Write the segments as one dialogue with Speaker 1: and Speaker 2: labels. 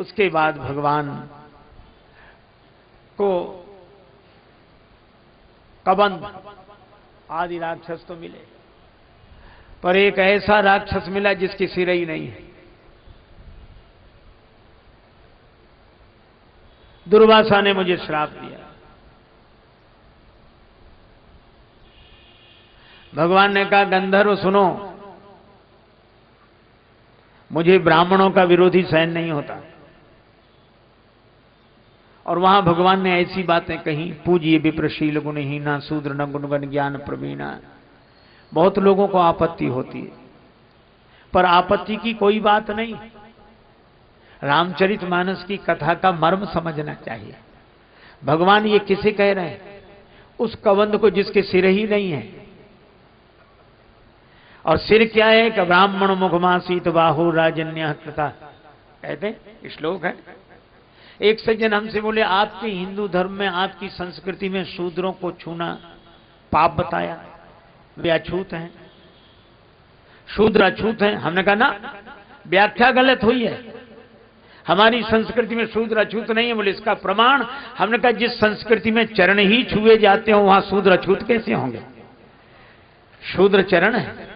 Speaker 1: उसके बाद भगवान को कबंध आदि राक्षस तो मिले, पर एक ऐसा राक्षस मिला जिसकी सिर ही नहीं है। दुर्वासा ने मुझे श्राप दिया। भगवान ने कहा, गंधर्व सुनो, मुझे ब्राह्मणों का विरोधी सहन नहीं होता। और वहां भगवान ने ऐसी बातें कही, पूजिए विप्रशील गुणहीना शूद्र न गुणगण ज्ञान प्रवीणा। बहुत लोगों को आपत्ति होती है, पर आपत्ति की कोई बात नहीं। रामचरितमानस की कथा का मर्म समझना चाहिए। भगवान ये किसे कह रहे हैं? उस कबंध को जिसके सिर ही नहीं है। और सिर क्या है? कि ब्राह्मण मुखमासीत बाहु राजन्य कृता, कहते श्लोक है। एक सज्जन हमसे बोले, आपके हिंदू धर्म में, आपकी संस्कृति में शूद्रों को छूना पाप बताया, वे अछूत हैं, शूद्र अछूत हैं। हमने कहा ना, व्याख्या गलत हुई है। हमारी संस्कृति में शूद्र अछूत नहीं है। बोले इसका प्रमाण? हमने कहा, जिस संस्कृति में चरण ही छुए जाते हो वहां शूद्र अछूत कैसे होंगे? शूद्र चरण है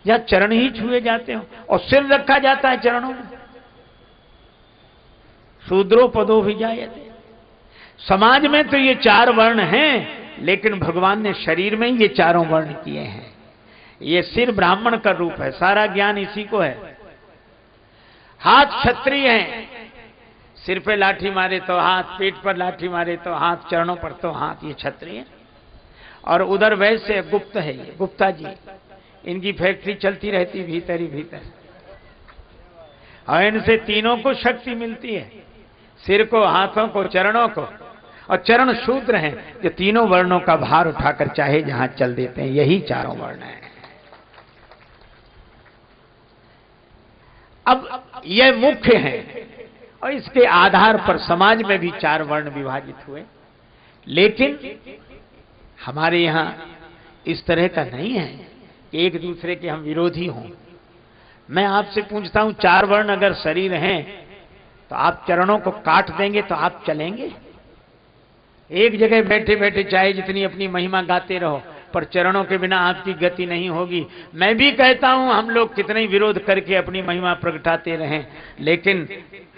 Speaker 1: या चरण ही छुए जाते हो और सिर रखा जाता है चरणों में। शूद्रो पदो भी जायते। समाज में तो ये 4 वर्ण हैं, लेकिन भगवान ने शरीर में ही ये 4 वर्ण किए हैं। ये सिर ब्राह्मण का रूप है, सारा ज्ञान इसी को है। हाथ क्षत्रिय हैं, सिर पे लाठी मारे तो हाथ, पेट पर लाठी मारे तो हाथ, चरणों पर तो हाथ, ये क्षत्रिय। और उधर वैसे गुप्त है, ये गुप्ता जी, इनकी फैक्ट्री चलती रहती भीतर ही भीतर, और इनसे तीनों को शक्ति मिलती है, सिर को, हाथों को, चरणों को। और चरण शूद्र हैं जो तीनों वर्णों का भार उठाकर चाहे जहां चल देते हैं। यही 4 वर्ण हैं। अब यह मुख्य है और इसके आधार पर समाज में भी 4 वर्ण विभाजित हुए। लेकिन हमारे यहां इस तरह का नहीं है कि एक दूसरे के हम विरोधी हों। मैं आपसे पूछता हूं, 4 वर्ण अगर शरीर हैं तो आप चरणों को काट देंगे तो आप चलेंगे? एक जगह बैठे बैठे चाहे जितनी अपनी महिमा गाते रहो, पर चरणों के बिना आपकी गति नहीं होगी। मैं भी कहता हूं, हम लोग कितने ही विरोध करके अपनी महिमा प्रगटाते रहें, लेकिन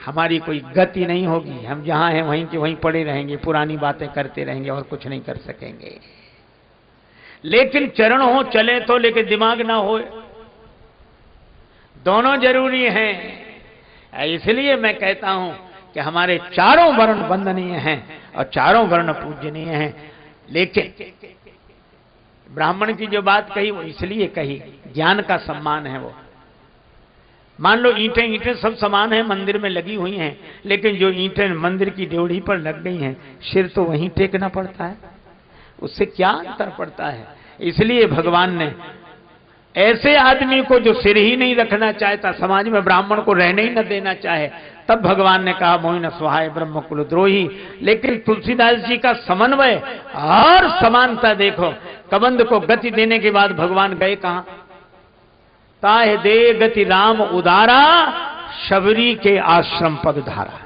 Speaker 1: हमारी कोई गति नहीं होगी। हम जहां हैं वहीं के वहीं पड़े रहेंगे, पुरानी बातें करते रहेंगे और कुछ नहीं कर सकेंगे। लेकिन चरण हो, चले तो, लेकिन दिमाग ना हो, दोनों जरूरी हैं। इसलिए मैं कहता हूं कि हमारे 4 वर्ण वंदनीय हैं और 4 वर्ण पूजनीय हैं। लेकिन ब्राह्मण की जो बात कही वो इसलिए कही, ज्ञान का सम्मान है वो। मान लो ईंटें सब समान हैं, मंदिर में लगी हुई हैं, लेकिन जो ईंटें मंदिर की ड्योढ़ी पर लग गई हैं, सिर तो वहीं टेकना पड़ता है, उससे क्या अंतर पड़ता है? इसलिए भगवान ने ऐसे आदमी को जो सिर ही नहीं रखना चाहता, समाज में ब्राह्मण को रहने ही न देना चाहे, तब भगवान ने कहा मोहिन स्वाहाय ब्रह्म कुलद्रोही। लेकिन तुलसीदास जी का समन्वय और समानता देखो। कबंध को गति देने के बाद भगवान गए कहां? ताहे दे गति राम उदारा, शबरी के आश्रम पद धारा।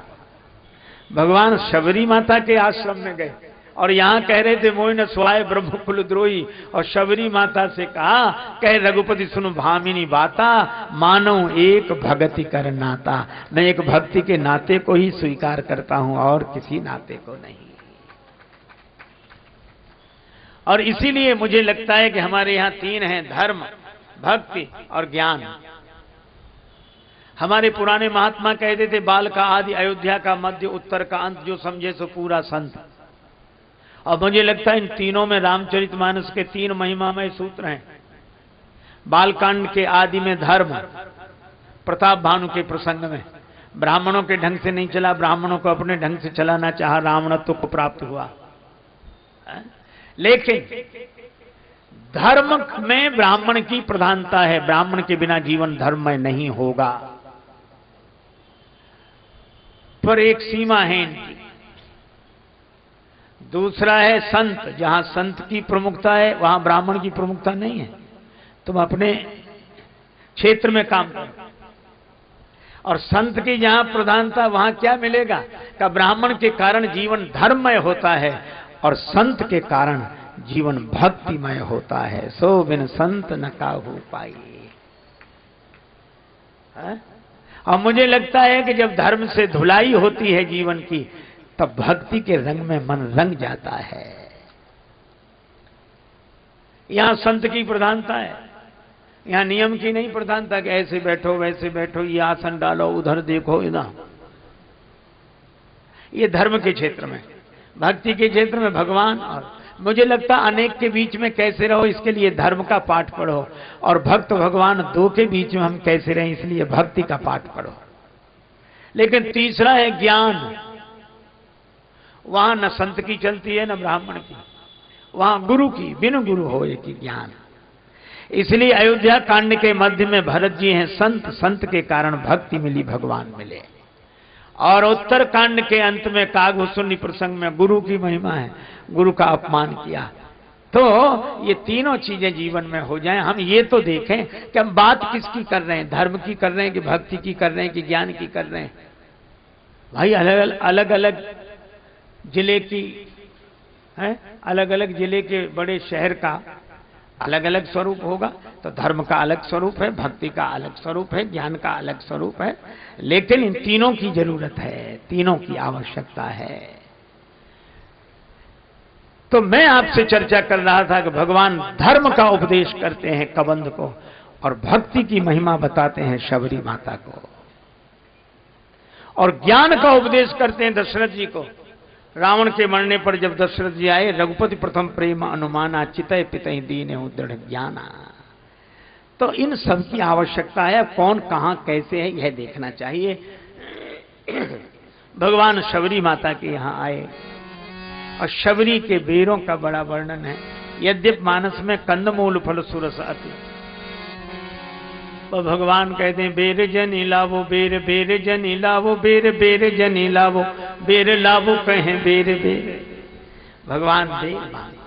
Speaker 1: भगवान शबरी माता के आश्रम में गए और यहां कह रहे थे मोहिन स्वाय ब्रह्म कुलद्रोही, और शबरी माता से कहा, कह रघुपति सुनो भामिनी बाता, मानो एक भक्ति कर नाता। मैं एक भक्ति के नाते को ही स्वीकार करता हूं और किसी नाते को नहीं। और इसीलिए मुझे लगता है कि हमारे यहां 3 हैं, धर्म, भक्ति और ज्ञान। हमारे पुराने महात्मा कहते थे, बाल का आदि अयोध्या का मध्य उत्तर का अंत, जो समझे सो पूरा संत। और मुझे लगता है इन तीनों में रामचरितमानस के 3 महिमामय सूत्र हैं। बालकांड के आदि में धर्म, प्रताप भानु के प्रसंग में ब्राह्मणों के ढंग से नहीं चला, ब्राह्मणों को अपने ढंग से चलाना चाहा, रावणत्व को प्राप्त हुआ। लेकिन धर्म में ब्राह्मण की प्रधानता है, ब्राह्मण के बिना जीवन धर्ममय नहीं होगा। पर एक सीमा है इनकी। दूसरा है संत, जहां संत की प्रमुखता है वहां ब्राह्मण की प्रमुखता नहीं है। तुम अपने क्षेत्र में काम करो और संत की जहां प्रधानता वहां क्या मिलेगा? का ब्राह्मण के कारण जीवन धर्ममय होता है और संत के कारण जीवन भक्तिमय होता है। सो बिन संत न काहू पाई। और मुझे लगता है कि जब धर्म से धुलाई होती है जीवन की, तब भक्ति के रंग में मन रंग जाता है। यहां संत की प्रधानता है, यहां नियम की नहीं प्रधानता कि ऐसे बैठो वैसे बैठो, ये आसन डालो उधर देखो इधर। ये धर्म के क्षेत्र में। भक्ति के क्षेत्र में भगवान और मुझे लगता अनेक के बीच में कैसे रहो, इसके लिए धर्म का पाठ पढ़ो, और भक्त भगवान दो के बीच में हम कैसे रहें, इसलिए भक्ति का पाठ पढ़ो। लेकिन तीसरा है ज्ञान। वहां न संत की चलती है न ब्राह्मण की, वहां गुरु की, बिन गुरु होए की ज्ञान। इसलिए अयोध्या कांड के मध्य में भरत जी हैं संत, संत के कारण भक्ति मिली, भगवान मिले। और उत्तर कांड के अंत में कागभूषुंडी प्रसंग में गुरु की महिमा है, गुरु का अपमान किया। तो ये तीनों चीजें जीवन में हो जाएं, हम ये तो देखें कि हम बात किसकी कर रहे हैं, धर्म की कर रहे हैं कि भक्ति की कर रहे हैं कि ज्ञान की कर रहे हैं। भाई अलग अलग जिले की है, अलग अलग जिले के बड़े शहर का अलग अलग स्वरूप होगा। तो धर्म का अलग स्वरूप है, भक्ति का अलग स्वरूप है, ज्ञान का अलग स्वरूप है, लेकिन इन तीनों की जरूरत है, तीनों की आवश्यकता है। तो मैं आपसे चर्चा कर रहा था कि भगवान धर्म का उपदेश करते हैं कबंध को और भक्ति की महिमा बताते हैं शबरी माता को, और ज्ञान का उपदेश करते हैं दशरथ जी को। रावण के मरने पर जब दशरथ जी आए, रघुपति प्रथम प्रेम अनुमाना, चितय पितय दीने दृढ़ ज्ञाना। तो इन सब की आवश्यकता है, कौन कहां कैसे है यह देखना चाहिए। भगवान शबरी माता के यहां आए और शबरी के बेरों का बड़ा वर्णन है। यद्यप मानस में कंदमूल फल सुरस अति, तो भगवान कहते हैं बेर जनी लावो, बेर बेर जनी लावो, बेर बेर जनी लावो, बेर लावो कहें बेर बेर। भगवान बेर मांगते।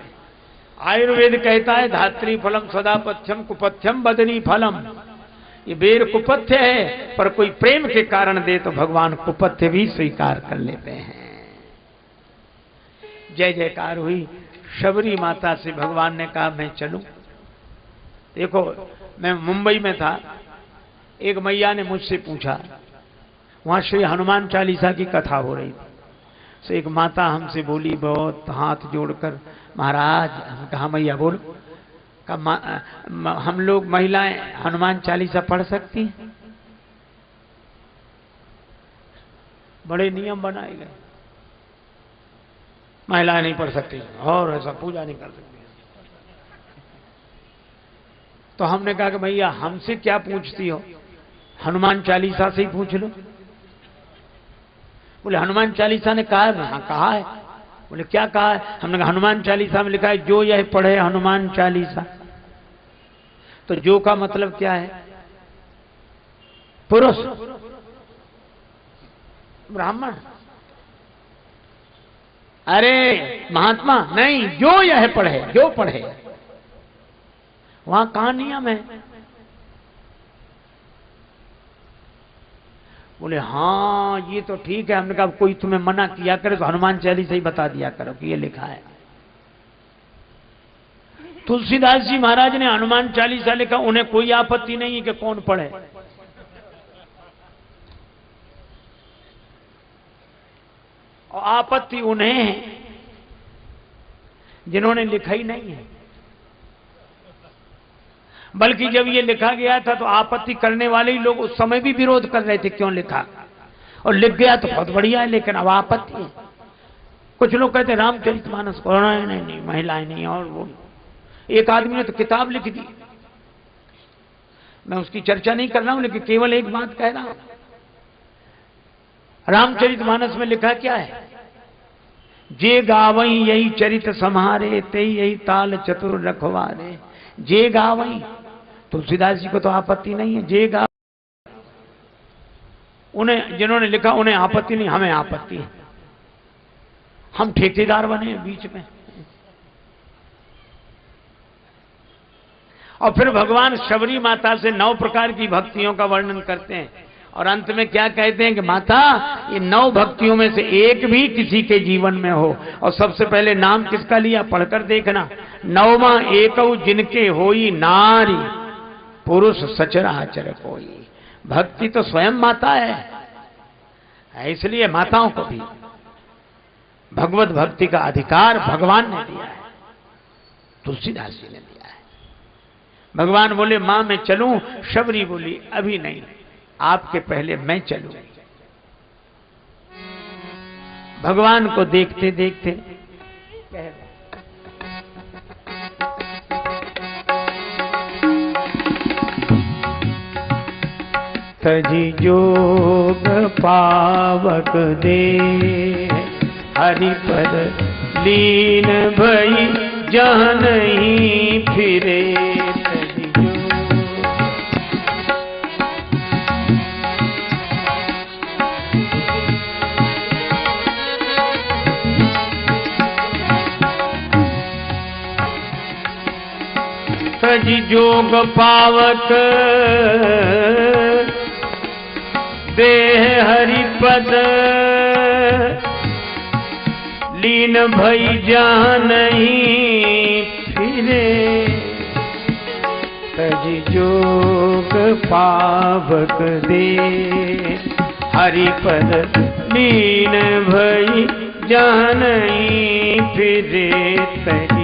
Speaker 1: आयुर्वेद कहता है धात्री फलम सदा पथ्यम कुपथ्यम बदरी फलम। ये बेर कुपथ्य है, पर कोई प्रेम के कारण दे तो भगवान कुपथ्य भी स्वीकार कर लेते हैं। जय जयकार हुई। शबरी माता से भगवान ने कहा मैं चलूं। देखो मैं मुंबई में था, एक मैया ने मुझसे पूछा, वहां श्री हनुमान चालीसा की कथा हो रही थी। तो एक माता हमसे बोली बहुत हाथ जोड़कर, महाराज, हम कहा मैया बोलो, हम लोग महिलाएं हनुमान चालीसा पढ़ सकती हैं? बड़े नियम बनाए गए, महिलाएं नहीं पढ़ सकती और ऐसा पूजा नहीं कर सकती। तो हमने कहा कि भैया हमसे क्या पूछती हो, हनुमान चालीसा से ही पूछ लो। बोले हनुमान चालीसा ने कहा है? हाँ कहा है। बोले क्या कहा है? हमने कहा हनुमान चालीसा में लिखा है जो यह पढ़े हनुमान चालीसा। तो जो का मतलब क्या है? पुरुष, ब्राह्मण? अरे महात्मा नहीं, जो यह पढ़े, जो पढ़े। वहां कहां नियम है? बोले हाँ ये तो ठीक है। हमने कहा कोई तुम्हें मना किया करे तो हनुमान चालीसा ही बता दिया करो कि ये लिखा है। तुलसीदास जी महाराज ने हनुमान चालीसा लिखा, उन्हें कोई आपत्ति नहीं है कि कौन पढ़े। और आपत्ति उन्हें है जिन्होंने लिखा ही नहीं है। बल्कि जब ये लिखा गया था तो आपत्ति करने वाले ही लोग उस समय भी विरोध कर रहे थे, क्यों लिखा, और लिख गया तो बहुत बढ़िया है, लेकिन अब आपत्ति है। कुछ लोग कहते रामचरितमानस पढ़ना है, नहीं महिलाएं नहीं। और वो एक आदमी ने तो किताब लिख दी, मैं उसकी चर्चा नहीं कर रहा हूं, लेकिन केवल एक बात कह रहा हूं। रामचरितमानस में लिखा क्या है? जे गावई यही चरित सम्हारे, ते यही ताल चतुर रखवारे। जे गावई, तुलसीदास जी को तो आपत्ति नहीं है। जे गा, उन्हें जिन्होंने लिखा उन्हें आपत्ति नहीं, हमें आपत्ति है। हम ठेकेदार बने बीच में। और फिर भगवान शबरी माता से 9 प्रकार की भक्तियों का वर्णन करते हैं और अंत में क्या कहते हैं कि माता ये 9 भक्तियों में से एक भी किसी के जीवन में हो, और सबसे पहले नाम किसका लिया पढ़कर देखना, 9वां एकौ जिनके होई नारी पुरुष सचराचर कोई। भक्ति तो स्वयं माता है, इसलिए माताओं को भी भगवत भक्ति का अधिकार भगवान ने दिया है, तुलसीदास जी ने दिया है। भगवान बोले मां मैं चलूं, शबरी बोली अभी नहीं, आपके पहले मैं चलूं। भगवान को देखते देखते तजी जोग पावक दे हरिपद लीन भई जहाँ नहीं फिरे। तजी जोग पावक देह हरिपद लीन भई जहाँ नहीं फिरे। तजी जोग पावक दे हरिपद लीन भई जहाँ नहीं फिरे। तजी